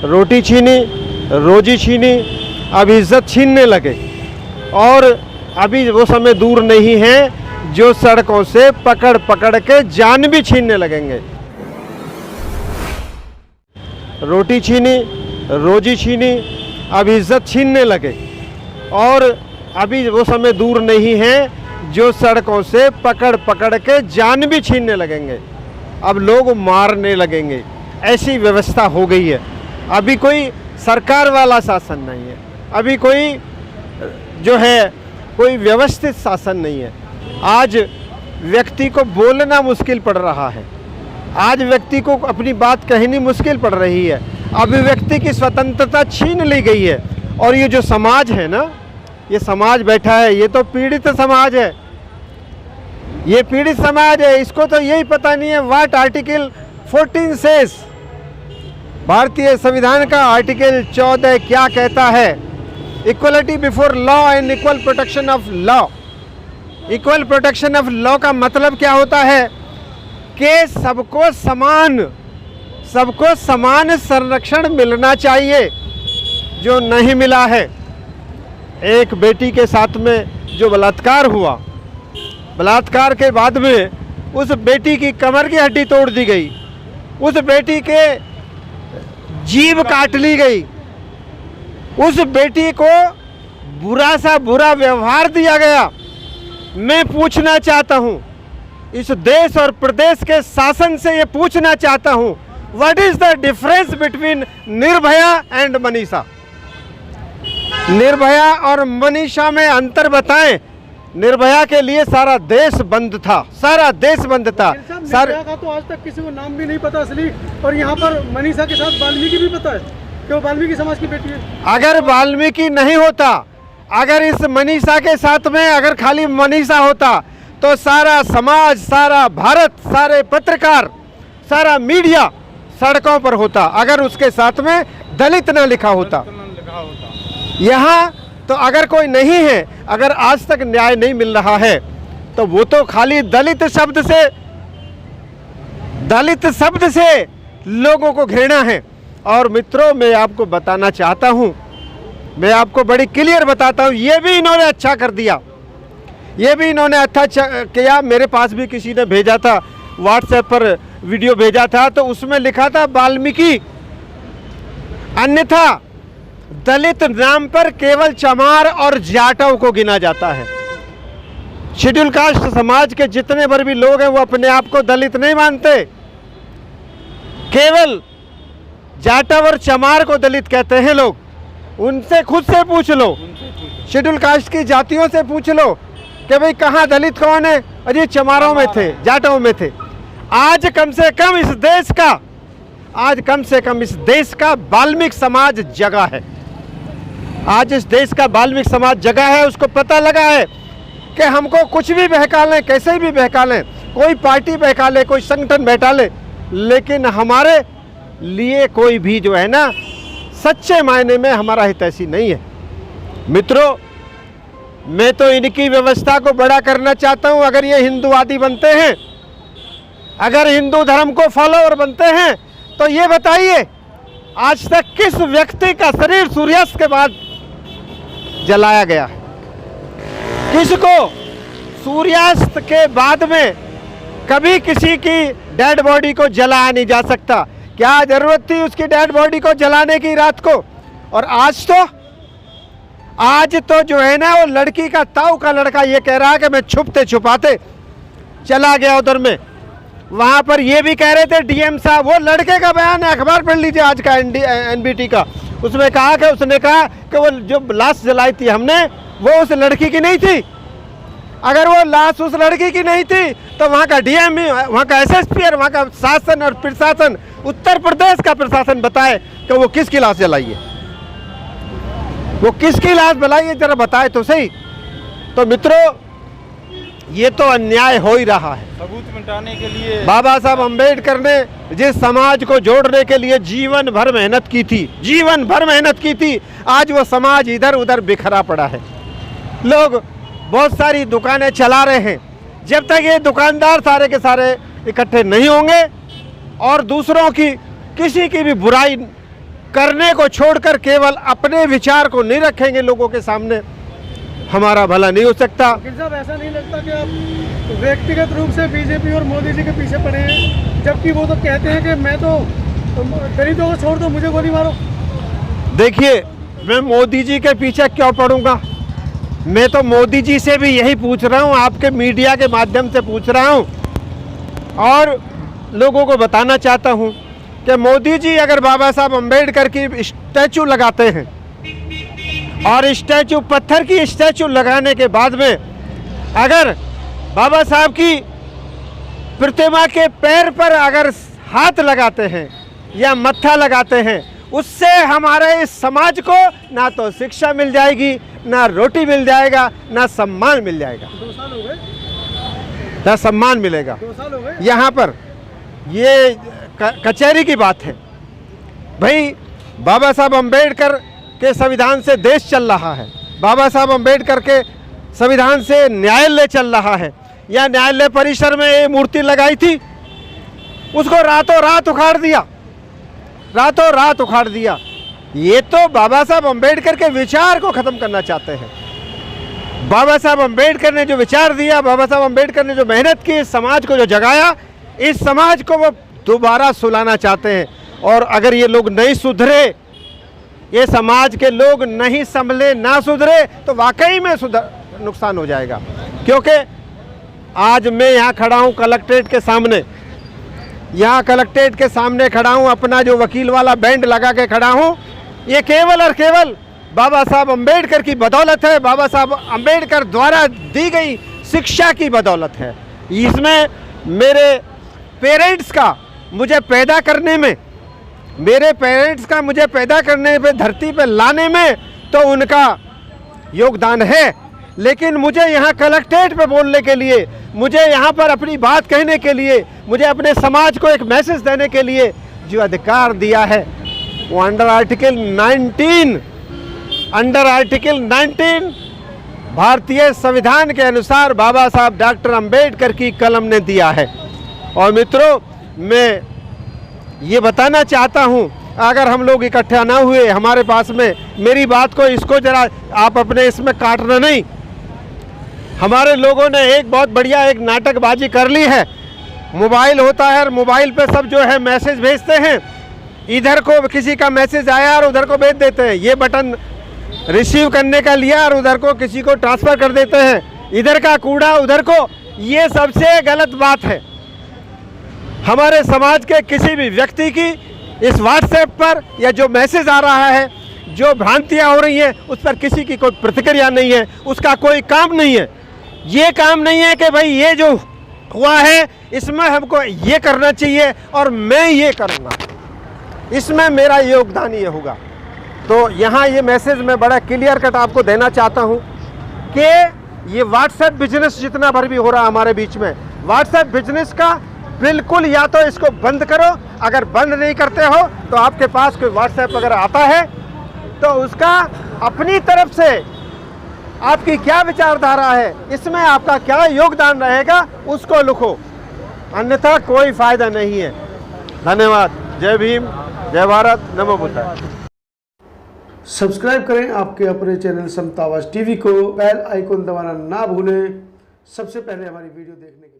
रोटी छीनी, रोजी छीनी, अब इज्जत छीनने लगे। और अभी वो समय दूर नहीं है जो सड़कों से पकड़ पकड़ के जान भी छीनने लगेंगे। रोटी छीनी, रोजी छीनी, अब इज्जत छीनने लगे। और अभी वो समय दूर नहीं है जो सड़कों से पकड़ पकड़ के जान भी छीनने लगेंगे। अब लोग मारने लगेंगे, ऐसी व्यवस्था हो गई है। अभी कोई सरकार वाला शासन नहीं है, अभी कोई जो है कोई व्यवस्थित शासन नहीं है। आज व्यक्ति को बोलना मुश्किल पड़ रहा है, आज व्यक्ति को अपनी बात कहनी मुश्किल पड़ रही है, अभिव्यक्ति की स्वतंत्रता छीन ली गई है। और ये जो समाज है ना, ये समाज बैठा है, ये तो पीड़ित समाज है, ये पीड़ित समाज है। इसको तो यही पता नहीं है व्हाट आर्टिकल 14 सेज, भारतीय संविधान का आर्टिकल 14 क्या कहता है। Equality before law and equal protection of law. Equal protection of law का मतलब क्या होता है कि सबको समान संरक्षण मिलना चाहिए, जो नहीं मिला है। एक बेटी के साथ में जो बलात्कार हुआ, बलात्कार के बाद में उस बेटी की कमर की हड्डी तोड़ दी गई, उस बेटी के जीभ काट ली गई, उस बेटी को बुरा सा बुरा व्यवहार दिया गया। मैं पूछना चाहता हूँ, इस देश और प्रदेश के शासन से ये पूछना चाहता हूँ, what is the difference between Nirbhaya and Manisha. Nirbhaya और मनीषा में अंतर बताएं। निर्भया के लिए सारा देश बंद था, सारा देश बंद था। निर्भया का तो आज तक किसी को नाम भी नहीं पता असली, और यहाँ पर मनीषा के साथ वाल्मीकि भी पता है कि वो वाल्मीकि समाज की बेटी है। अगर वाल्मीकि नहीं होता, अगर इस मनीषा के साथ में अगर खाली मनीषा होता, तो सारा समाज, सारा भारत, सारे पत्रकार, सारा मीडिया सड़कों पर होता। अगर उसके साथ में दलित न लिखा होता। यहाँ तो अगर कोई नहीं है, अगर आज तक न्याय नहीं मिल रहा है, तो वो तो खाली दलित शब्द से लोगों को घृणा है। और मित्रों, मैं आपको बताना चाहता हूँ, मैं आपको बड़ी क्लियर बताता हूँ, ये भी इन्होंने अच्छा कर दिया, ये भी इन्होंने अच्छा किया। मेरे पास भी किसी ने भेजा था, व्हाट्सएप पर वीडियो भेजा था, तो उसमें लिखा था वाल्मीकि, अन्यथा दलित नाम पर केवल चमार और जाटव को गिना जाता है। शेड्यूल कास्ट समाज के जितने भर भी लोग हैं वो अपने आप को दलित नहीं मानते, केवल जाटव और चमार को दलित कहते हैं लोग। उनसे खुद से पूछ लो, शेड्यूल कास्ट की जातियों से पूछ लो कि भाई कहाँ दलित कौन है, अरे चमारों में थे, जाटव में थे। आज कम से कम इस देश का वाल्मीकि समाज जगा है। आज इस देश का वाल्मीकि समाज जगा है, उसको पता लगा है कि हमको कुछ भी बहका लें, कैसे भी बहका लें, कोई पार्टी बहका ले, कोई संगठन बैठा ले, लेकिन हमारे लिए कोई भी जो है ना सच्चे मायने में हमारा हितैषी नहीं है। मित्रों, मैं तो इनकी व्यवस्था को बड़ा करना चाहता हूं। अगर ये हिंदूवादी बनते हैं, अगर हिंदू धर्म को फॉलोअर बनते हैं, तो ये बताइए आज तक किस व्यक्ति का शरीर सूर्यास्त के बाद जलाया गया है? किसको सूर्यास्त के बाद में कभी किसी की डेड बॉडी को जलाया नहीं जा सकता? क्या जरूरत थी उसकी डेड बॉडी को जलाने की रात को? और आज तो जो है ना, वो लड़की का ताऊ का लड़का ये कह रहा है कि मैं छुपते छुपाते चला गया उधर में। वहां पर ये भी कह रहे थे डीएम साहब, वो लड़के का बयान है, अखबार पढ़ लीजिए आज का एनबीटी का। उसमें कहा कि उसने कहा कि वो जो लाश जलाई थी हमने, वो उस लड़की की नहीं थी। अगर वो लाश उस लड़की की नहीं थी तो वहाँ का डीएम, वहाँ का एसएसपी और वहाँ का शासन और प्रशासन, उत्तर प्रदेश का प्रशासन बताए कि वो किसकी लाश जलाई है, वो किसकी लाश जलाई है, जरा बताए तो सही। तो मित्रों, ये तो अन्याय हो ही रहा है। सबूत मिटाने के लिए बाबा साहब अम्बेडकर ने जिस समाज को जोड़ने के लिए जीवन भर मेहनत की थी, आज वो समाज इधर उधर बिखरा पड़ा है। लोग बहुत सारी दुकानें चला रहे हैं, जब तक ये दुकानदार सारे के सारे इकट्ठे नहीं होंगे और दूसरों की किसी की भी बुराई करने को छोड़कर केवल अपने विचार को नहीं रखेंगे लोगों के सामने, हमारा भला नहीं हो सकता। वकील साहब, ऐसा नहीं लगता कि आप व्यक्तिगत रूप से बीजेपी और मोदी जी के पीछे पड़े हैं, जबकि वो तो कहते हैं कि मैं तो दलितों को छोड़ दो, मुझे गोली मारो? देखिए, मैं मोदी जी के पीछे क्यों पड़ूंगा? मैं तो मोदी जी से भी यही पूछ रहा हूं, आपके मीडिया के माध्यम से पूछ रहा हूं और लोगों को बताना चाहता हूं कि मोदी जी अगर बाबा साहब अम्बेडकर की स्टैचू लगाते हैं और स्टैचू, पत्थर की स्टैचू लगाने के बाद में अगर बाबा साहब की प्रतिमा के पैर पर अगर हाथ लगाते हैं या मत्था लगाते हैं, उससे हमारे इस समाज को ना तो शिक्षा मिल जाएगी, ना रोटी मिल जाएगा, ना सम्मान मिल जाएगा। 2 साल हो गए, ना सम्मान मिलेगा। 2 साल हो गए। यहाँ पर ये कचहरी की बात है भाई। बाबा साहब अम्बेडकर के संविधान से देश चल रहा है, बाबा साहब अम्बेडकर के संविधान से न्यायालय चल रहा है। या न्यायालय परिसर में ये मूर्ति लगाई थी, उसको रातों रात उखाड़ दिया, रातों रात उखाड़ दिया। ये तो बाबा साहब अम्बेडकर के विचार को ख़त्म करना चाहते हैं। बाबा साहब अम्बेडकर ने जो विचार दिया, बाबा साहब अम्बेडकर ने जो मेहनत की, इस समाज को जो जगाया, इस समाज को वो दोबारा सुलाना चाहते हैं। और अगर ये लोग नहीं सुधरे, ये समाज के लोग नहीं संभले, ना सुधरे, तो वाकई में नुकसान हो जाएगा। क्योंकि आज मैं यहाँ खड़ा हूँ कलेक्ट्रेट के सामने, यहाँ कलेक्ट्रेट के सामने खड़ा हूँ, अपना जो वकील वाला बैंड लगा के खड़ा हूँ, ये केवल और केवल बाबा साहब अम्बेडकर की बदौलत है, बाबा साहब अम्बेडकर द्वारा दी गई शिक्षा की बदौलत है। इसमें मेरे पेरेंट्स का मुझे पैदा करने में, मेरे पेरेंट्स का मुझे पैदा करने पे, धरती पे लाने में तो उनका योगदान है। लेकिन मुझे यहाँ कलेक्ट्रेट पे बोलने के लिए, मुझे यहाँ पर अपनी बात कहने के लिए, मुझे अपने समाज को एक मैसेज देने के लिए जो अधिकार दिया है, वो अंडर आर्टिकल 19 भारतीय संविधान के अनुसार बाबा साहब डॉक्टर अंबेडकर की कलम ने दिया है। और मित्रों, मैं ये बताना चाहता हूँ, अगर हम लोग इकट्ठा ना हुए हमारे पास में, मेरी बात को, इसको जरा आप अपने इसमें काटना नहीं। हमारे लोगों ने एक बहुत बढ़िया एक नाटकबाजी कर ली है। मोबाइल होता है और मोबाइल पे सब जो है मैसेज भेजते हैं, इधर को किसी का मैसेज आया और उधर को भेज देते हैं। ये बटन रिसीव करने का लिया और उधर को किसी को ट्रांसफ़र कर देते हैं, इधर का कूड़ा उधर को। ये सबसे गलत बात है। हमारे समाज के किसी भी व्यक्ति की इस व्हाट्सएप पर या जो मैसेज आ रहा है, जो भ्रांतियाँ हो रही हैं, उस पर किसी की कोई प्रतिक्रिया नहीं है, उसका कोई काम नहीं है। ये काम नहीं है कि भाई ये जो हुआ है इसमें हमको ये करना चाहिए और मैं ये करूँगा, इसमें मेरा योगदान ये होगा। तो यहाँ ये मैसेज मैं बड़ा क्लियर कट आपको देना चाहता हूँ कि ये व्हाट्सएप बिजनेस जितना भर भी हो रहा है हमारे बीच में, व्हाट्सएप बिजनेस का बिल्कुल या तो इसको बंद करो। अगर बंद नहीं करते हो तो आपके पास कोई व्हाट्सएप अगर आता है तो उसका अपनी तरफ से आपकी क्या विचारधारा है, इसमें आपका क्या योगदान रहेगा, उसको लिखो, अन्यथा कोई फायदा नहीं है। धन्यवाद। जय भीम, जय भारत, नमो बुद्धाय। सब्सक्राइब करें आपके अपने चैनल समता आवाज़ टीवी को, बेल आइकन दबाना ना भूलें सबसे पहले हमारी वीडियो देखने के लिए।